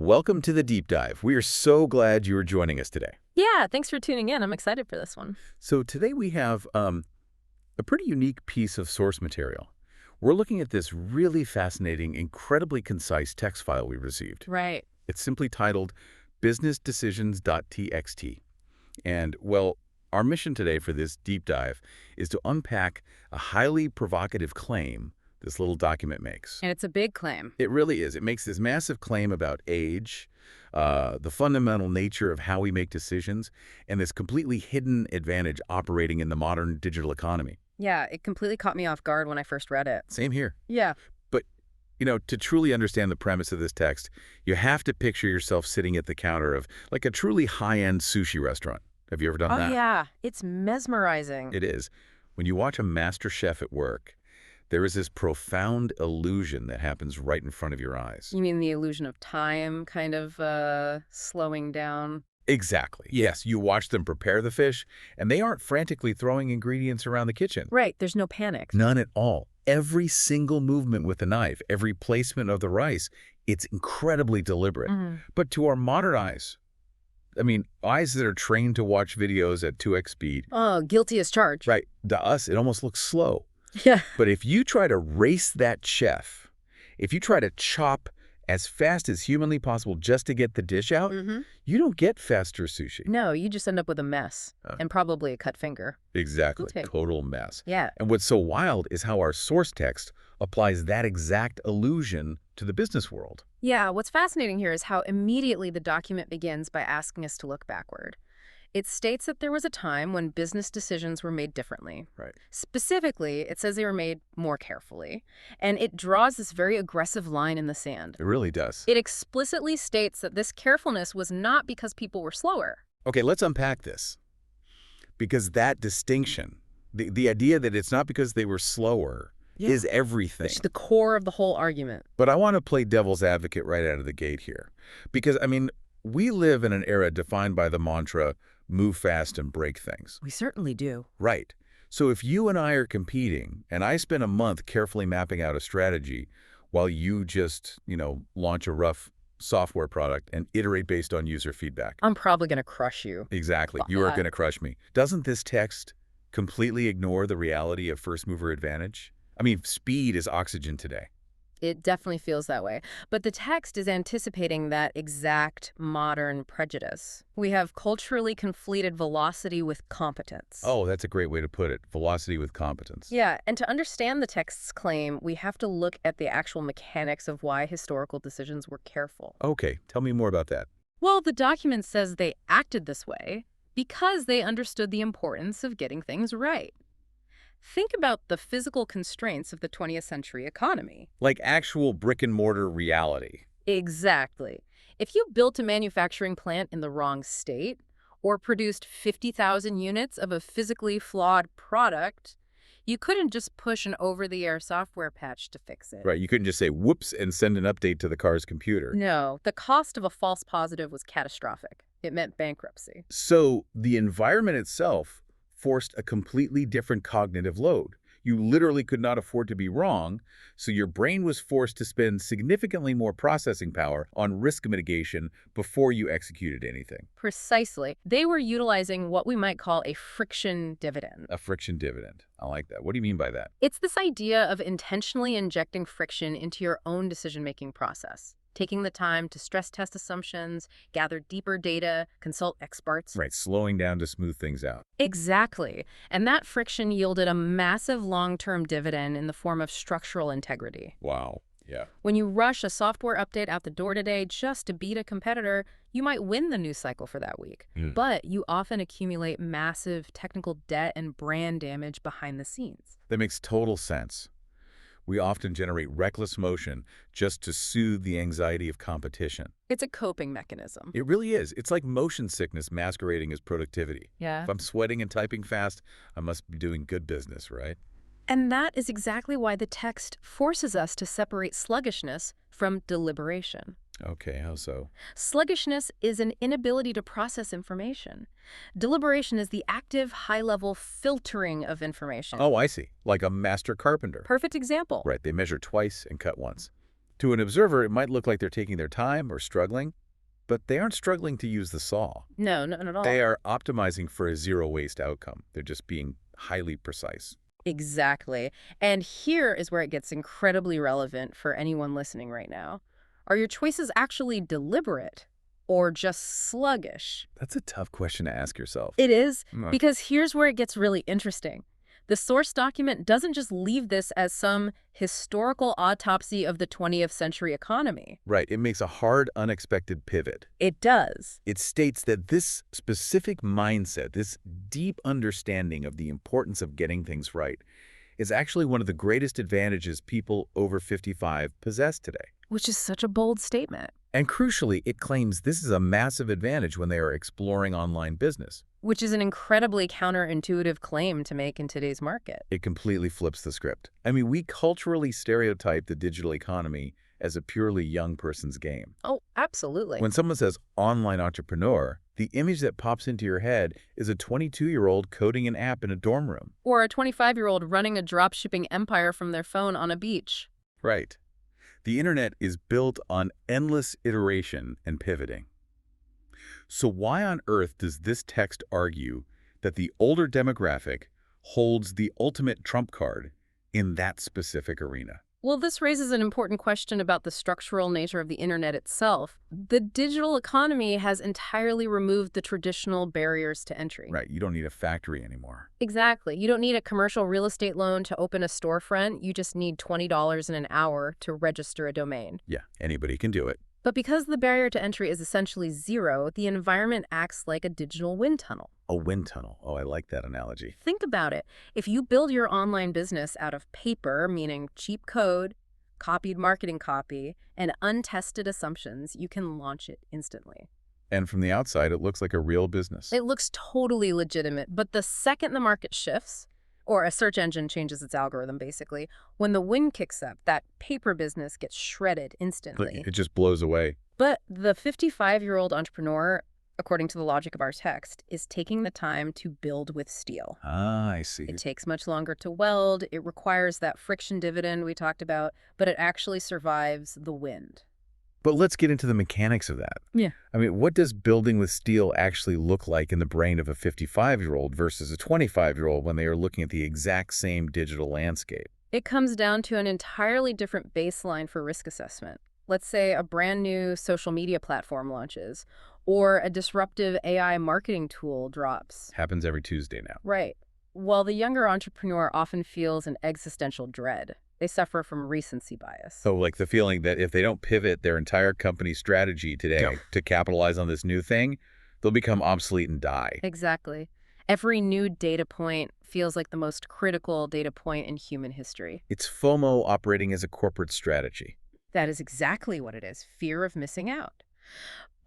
Welcome to the Deep Dive. We are so glad you are joining us today. Yeah, thanks for tuning in. I'm excited for this one. So today we have a pretty unique piece of source material. We're looking at this really fascinating, incredibly concise text file we received. Right. It's simply titled businessdecisions.txt. And, well, our mission today for this deep dive is to unpack a highly provocative claim this little document makes. And it's a big claim. It really is. It makes this massive claim about age, the fundamental nature of how we make decisions, and this completely hidden advantage operating in the modern digital economy. Yeah, it completely caught me off guard when I first read it. Same here. Yeah. But, to truly understand the premise of this text, you have to picture yourself sitting at the counter of, like, a truly high-end sushi restaurant. Have you ever done that? Oh, yeah. It's mesmerizing. It is. When you watch a master chef at work, there is this profound illusion that happens right in front of your eyes. You mean the illusion of time kind of slowing down? Exactly. Yes, you watch them prepare the fish, and they aren't frantically throwing ingredients around the kitchen. Right. There's no panic. None at all. Every single movement with the knife, every placement of the rice, it's incredibly deliberate. But to our modern eyes, eyes that are trained to watch videos at 2x speed, Oh, guilty as charged. right, to us, it almost looks slow. Yeah. But if you try to race that chef, if you try to chop as fast as humanly possible just to get the dish out, you don't get faster sushi. No, you just end up with a mess and probably a cut finger. Exactly. Okay. Total mess. Yeah. And what's so wild is how our source text applies that exact illusion to the business world. Yeah, what's fascinating here is how immediately the document begins by asking us to look backward. It states that there was a time when business decisions were made differently. Right. Specifically, it says they were made more carefully, and it draws this very aggressive line in the sand. It really does. It explicitly states that this carefulness was not because people were slower. Okay, let's unpack this. Because that distinction, the idea that it's not because they were slower, is everything. It's the core of the whole argument. But I want to play devil's advocate right out of the gate here. Because, we live in an era defined by the mantra, move fast and break things. We certainly do. Right. So if you and I are competing, and I spend a month carefully mapping out a strategy while you just, launch a rough software product and iterate based on user feedback. I'm probably going to crush you. Exactly. You are going to crush me. Doesn't this text completely ignore the reality of first mover advantage? Speed is oxygen today. It definitely feels that way. But the text is anticipating that exact modern prejudice. We have culturally conflated velocity with competence. Oh, that's a great way to put it. Velocity with competence. Yeah, and to understand the text's claim, we have to look at the actual mechanics of why historical decisions were careful. Okay, tell me more about that. Well, the document says they acted this way because they understood the importance of getting things right. Think about the physical constraints of the 20th century economy. Like actual brick-and-mortar reality. Exactly. If you built a manufacturing plant in the wrong state or produced 50,000 units of a physically flawed product, you couldn't just push an over-the-air software patch to fix it. Right, you couldn't just say, whoops, and send an update to the car's computer. No, the cost of a false positive was catastrophic. It meant bankruptcy. So the environment itself forced a completely different cognitive load. You literally could not afford to be wrong, so your brain was forced to spend significantly more processing power on risk mitigation before you executed anything. Precisely. They were utilizing what we might call a friction dividend. A friction dividend. I like that. What do you mean by that? It's this idea of intentionally injecting friction into your own decision-making process. Taking the time to stress test assumptions, gather deeper data, consult experts. Right, slowing down to smooth things out. Exactly. And that friction yielded a massive long-term dividend in the form of structural integrity. Wow, yeah. When you rush a software update out the door today just to beat a competitor, you might win the news cycle for that week. But you often accumulate massive technical debt and brand damage behind the scenes. That makes total sense. We often generate reckless motion just to soothe the anxiety of competition. It's a coping mechanism. It really is. It's like motion sickness masquerading as productivity. Yeah. If I'm sweating and typing fast, I must be doing good business, right? And that is exactly why the text forces us to separate sluggishness from deliberation. Okay, how so? Sluggishness is an inability to process information. Deliberation is the active, high-level filtering of information. Oh, I see. Like a master carpenter. Perfect example. Right, they measure twice and cut once. To an observer, it might look like they're taking their time or struggling, but they aren't struggling to use the saw. No, not at all. They are optimizing for a zero-waste outcome. They're just being highly precise. Exactly. And here is where it gets incredibly relevant for anyone listening right now. Are your choices actually deliberate or just sluggish? That's a tough question to ask yourself. It is, Mm, because here's where it gets really interesting. The source document doesn't just leave this as some historical autopsy of the 20th century economy. Right, it makes a hard, unexpected pivot. It does. It states that this specific mindset, this deep understanding of the importance of getting things right, is actually one of the greatest advantages people over 55 possess today. Which is such a bold statement. And crucially, it claims this is a massive advantage when they are exploring online business. Which is an incredibly counterintuitive claim to make in today's market. It completely flips the script. I mean, we culturally stereotype the digital economy as a purely young person's game. Oh, absolutely. When someone says online entrepreneur, the image that pops into your head is a 22-year-old coding an app in a dorm room. Or a 25-year-old running a dropshipping empire from their phone on a beach. Right. The internet is built on endless iteration and pivoting. So why on earth does this text argue that the older demographic holds the ultimate trump card in that specific arena? Well, this raises an important question about the structural nature of the internet itself. The digital economy has entirely removed the traditional barriers to entry. Right, you don't need a factory anymore. Exactly. You don't need a commercial real estate loan to open a storefront. You just need $20 in an hour to register a domain. Yeah, anybody can do it. But because the barrier to entry is essentially zero, the environment acts like a digital wind tunnel. A wind tunnel. Oh, I like that analogy. Think about it. If you build your online business out of paper, meaning cheap code, copied marketing copy, and untested assumptions, you can launch it instantly. And from the outside, it looks like a real business. It looks totally legitimate, but the second the market shifts, or a search engine changes its algorithm, basically, when the wind kicks up, that paper business gets shredded instantly. It just blows away. But the 55-year-old entrepreneur, according to the logic of our text, is taking the time to build with steel. Ah, I see. It takes much longer to weld, it requires that friction dividend we talked about, but it actually survives the wind. But let's get into the mechanics of that. Yeah. I mean, what does building with steel actually look like in the brain of a 55-year-old versus a 25-year-old when they are looking at the exact same digital landscape? It comes down to an entirely different baseline for risk assessment. Let's say a brand new social media platform launches, or a disruptive AI marketing tool drops. Happens every Tuesday now. Right. While the younger entrepreneur often feels an existential dread. They suffer from recency bias. So like the feeling that if they don't pivot their entire company strategy today to capitalize on this new thing, they'll become obsolete and die. Exactly. Every new data point feels like the most critical data point in human history. It's FOMO operating as a corporate strategy. That is exactly what it is, fear of missing out.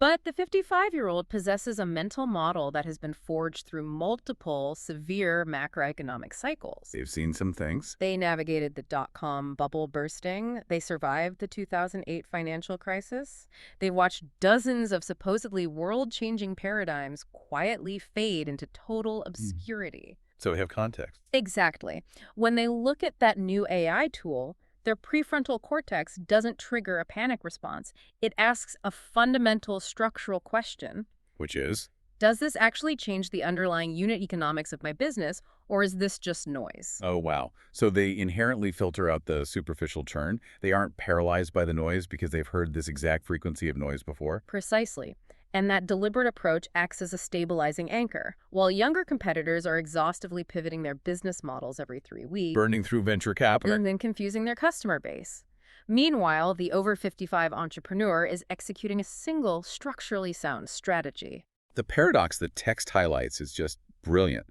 But the 55-year-old possesses a mental model that has been forged through multiple severe macroeconomic cycles. They've seen some things. They navigated the dot-com bubble bursting. They survived the 2008 financial crisis. They watched dozens of supposedly world-changing paradigms quietly fade into total obscurity. So we have context. Exactly. When they look at that new AI tool, their prefrontal cortex doesn't trigger a panic response. It asks a fundamental structural question. Which is? Does this actually change the underlying unit economics of my business, or is this just noise? Oh, wow. So they inherently filter out the superficial churn. They aren't paralyzed by the noise because they've heard this exact frequency of noise before. Precisely. And that deliberate approach acts as a stabilizing anchor, while younger competitors are exhaustively pivoting their business models every 3 weeks. Burning through venture capital. And then confusing their customer base. Meanwhile, the over 55 entrepreneur is executing a single structurally sound strategy. The paradox that text highlights is just brilliant.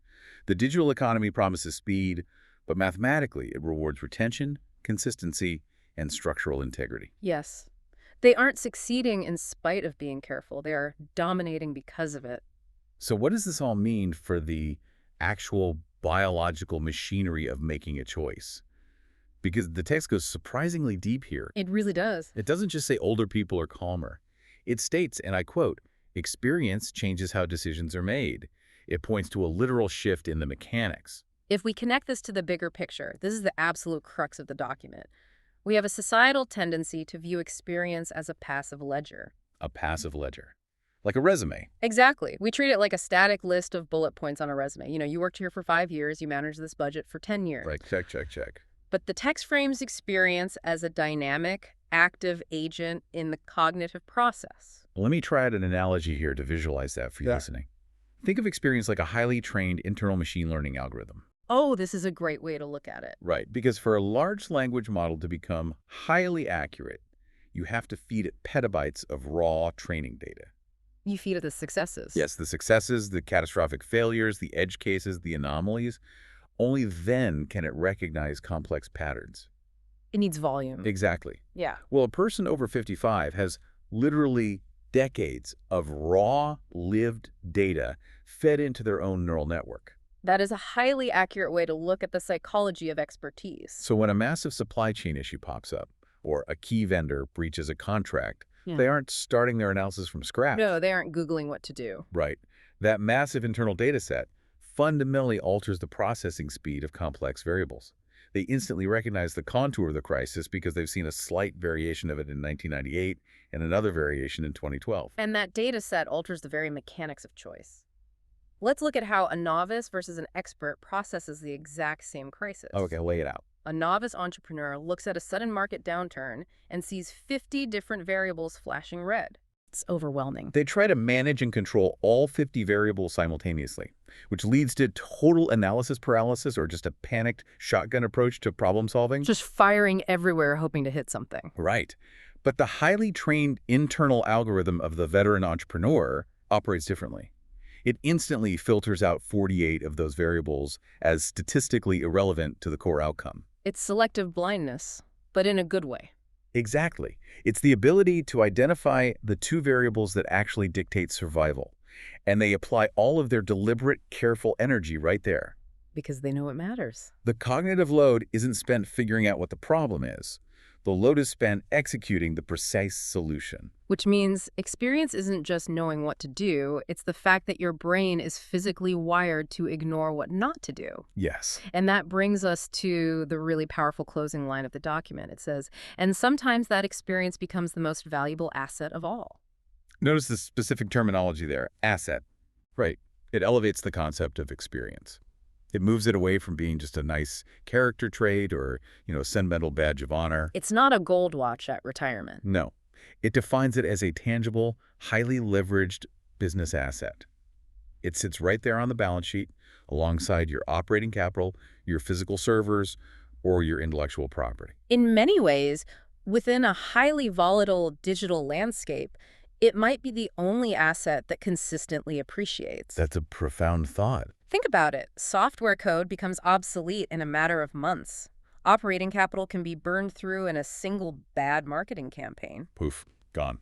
The digital economy promises speed, but mathematically it rewards retention, consistency, and structural integrity. Yes. They aren't succeeding in spite of being careful. They are dominating because of it. So what does this all mean for the actual biological machinery of making a choice? Because the text goes surprisingly deep here. It really does. It doesn't just say older people are calmer. It states, and I quote, "Experience changes how decisions are made." It points to a literal shift in the mechanics. If we connect this to the bigger picture, this is the absolute crux of the document. We have a societal tendency to view experience as a passive ledger. A passive ledger. Like a resume. Exactly. We treat it like a static list of bullet points on a resume. You worked here for 5 years, you managed this budget for 10 years. Right, check, check, check. But the text frames experience as a dynamic, active agent in the cognitive process. Let me try out an analogy here to visualize that for you listening. Think of experience like a highly trained internal machine learning algorithm. Oh, this is a great way to look at it. Right, because for a large language model to become highly accurate, you have to feed it petabytes of raw training data. You feed it the successes. Yes, the successes, the catastrophic failures, the edge cases, the anomalies. Only then can it recognize complex patterns. It needs volume. Exactly. Yeah. Well, a person over 55 has literally decades of raw, lived data fed into their own neural network. That is a highly accurate way to look at the psychology of expertise. So when a massive supply chain issue pops up, or a key vendor breaches a contract, they aren't starting their analysis from scratch. No, they aren't Googling what to do. Right. That massive internal data set fundamentally alters the processing speed of complex variables. They instantly recognize the contour of the crisis because they've seen a slight variation of it in 1998 and another variation in 2012. And that data set alters the very mechanics of choice. Let's look at how a novice versus an expert processes the exact same crisis. Okay, lay it out. A novice entrepreneur looks at a sudden market downturn and sees 50 different variables flashing red. It's overwhelming. They try to manage and control all 50 variables simultaneously, which leads to total analysis paralysis or just a panicked shotgun approach to problem solving. Just firing everywhere, hoping to hit something. Right. But the highly trained internal algorithm of the veteran entrepreneur operates differently. It instantly filters out 48 of those variables as statistically irrelevant to the core outcome. It's selective blindness, but in a good way. Exactly. It's the ability to identify the two variables that actually dictate survival. And they apply all of their deliberate, careful energy right there. Because they know it matters. The cognitive load isn't spent figuring out what the problem is. The load is spent executing the precise solution. Which means experience isn't just knowing what to do, it's the fact that your brain is physically wired to ignore what not to do. Yes. And that brings us to the really powerful closing line of the document. It says, and sometimes that experience becomes the most valuable asset of all. Notice the specific terminology there, asset. Right. It elevates the concept of experience. It moves it away from being just a nice character trait or, a sentimental badge of honor. It's not a gold watch at retirement. No. It defines it as a tangible, highly leveraged business asset. It sits right there on the balance sheet alongside your operating capital, your physical servers, or your intellectual property. In many ways, within a highly volatile digital landscape, it might be the only asset that consistently appreciates. That's a profound thought. Think about it. Software code becomes obsolete in a matter of months. Operating capital can be burned through in a single bad marketing campaign. Poof, gone.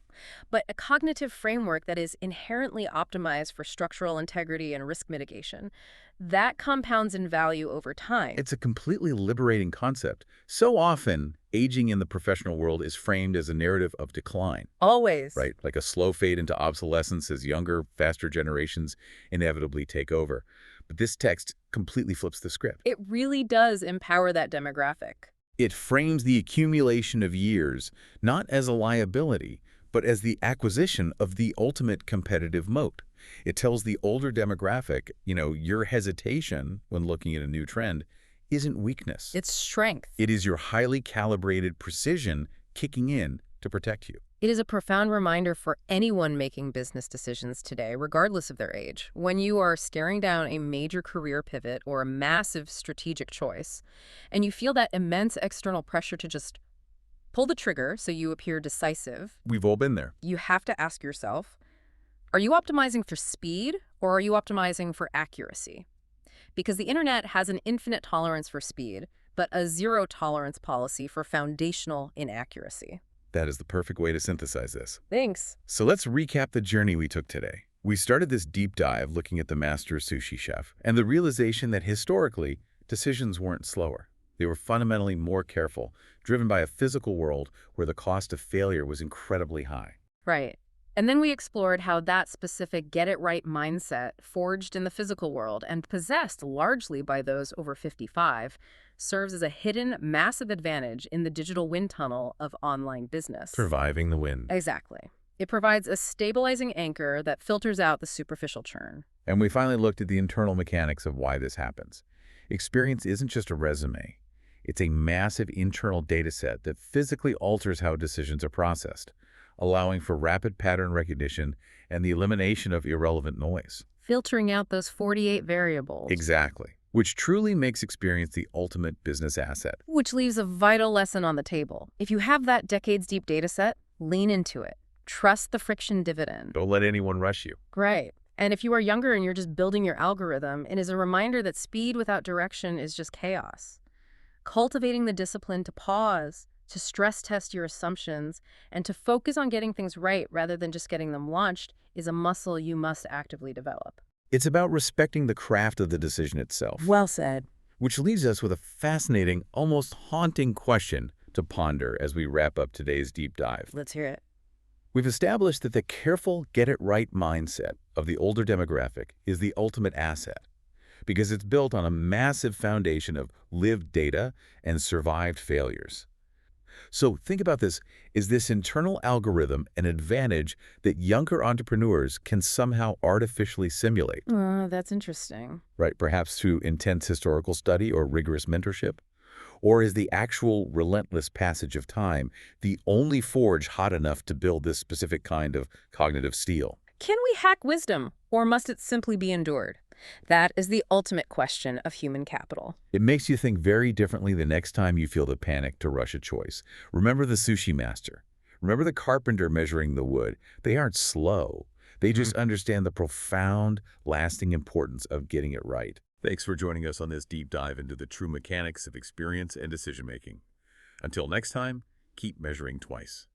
But a cognitive framework that is inherently optimized for structural integrity and risk mitigation, that compounds in value over time. It's a completely liberating concept. So often, aging in the professional world is framed as a narrative of decline. Always. Right, like a slow fade into obsolescence as younger, faster generations inevitably take over. But this text completely flips the script. It really does empower that demographic. It frames the accumulation of years not as a liability, but as the acquisition of the ultimate competitive moat. It tells the older demographic, your hesitation when looking at a new trend isn't weakness. It's strength. It is your highly calibrated precision kicking in to protect you. It is a profound reminder for anyone making business decisions today, regardless of their age. When you are staring down a major career pivot or a massive strategic choice, and you feel that immense external pressure to just pull the trigger so you appear decisive, We've all been there. you have to ask yourself, are you optimizing for speed or are you optimizing for accuracy? Because the internet has an infinite tolerance for speed, but a zero tolerance policy for foundational inaccuracy. That is the perfect way to synthesize this. Thanks. So let's recap the journey we took today. We started this deep dive looking at the master sushi chef and the realization that historically, decisions weren't slower. They were fundamentally more careful, driven by a physical world where the cost of failure was incredibly high. Right. And then we explored how that specific get-it-right mindset, forged in the physical world and possessed largely by those over 55, serves as a hidden, massive advantage in the digital wind tunnel of online business. Surviving the wind. Exactly. It provides a stabilizing anchor that filters out the superficial churn. And we finally looked at the internal mechanics of why this happens. Experience isn't just a resume. It's a massive internal data set that physically alters how decisions are processed, allowing for rapid pattern recognition and the elimination of irrelevant noise. Filtering out those 48 variables. Exactly. Which truly makes experience the ultimate business asset. Which leaves a vital lesson on the table. If you have that decades-deep data set, lean into it. Trust the friction dividend. Don't let anyone rush you. Great. And if you are younger and you're just building your algorithm, it is a reminder that speed without direction is just chaos. Cultivating the discipline to pause, to stress test your assumptions, and to focus on getting things right rather than just getting them launched is a muscle you must actively develop. It's about respecting the craft of the decision itself. Well said. Which leaves us with a fascinating, almost haunting question to ponder as we wrap up today's deep dive. Let's hear it. We've established that the careful, get-it-right mindset of the older demographic is the ultimate asset because it's built on a massive foundation of lived data and survived failures. So think about this. Is this internal algorithm an advantage that younger entrepreneurs can somehow artificially simulate? That's interesting. Right, perhaps through intense historical study or rigorous mentorship? Or is the actual relentless passage of time the only forge hot enough to build this specific kind of cognitive steel? Can we hack wisdom, or must it simply be endured? That is the ultimate question of human capital. It makes you think very differently the next time you feel the panic to rush a choice. Remember the sushi master. Remember the carpenter measuring the wood. They aren't slow. They just understand the profound, lasting importance of getting it right. Thanks for joining us on this deep dive into the true mechanics of experience and decision-making. Until next time, keep measuring twice.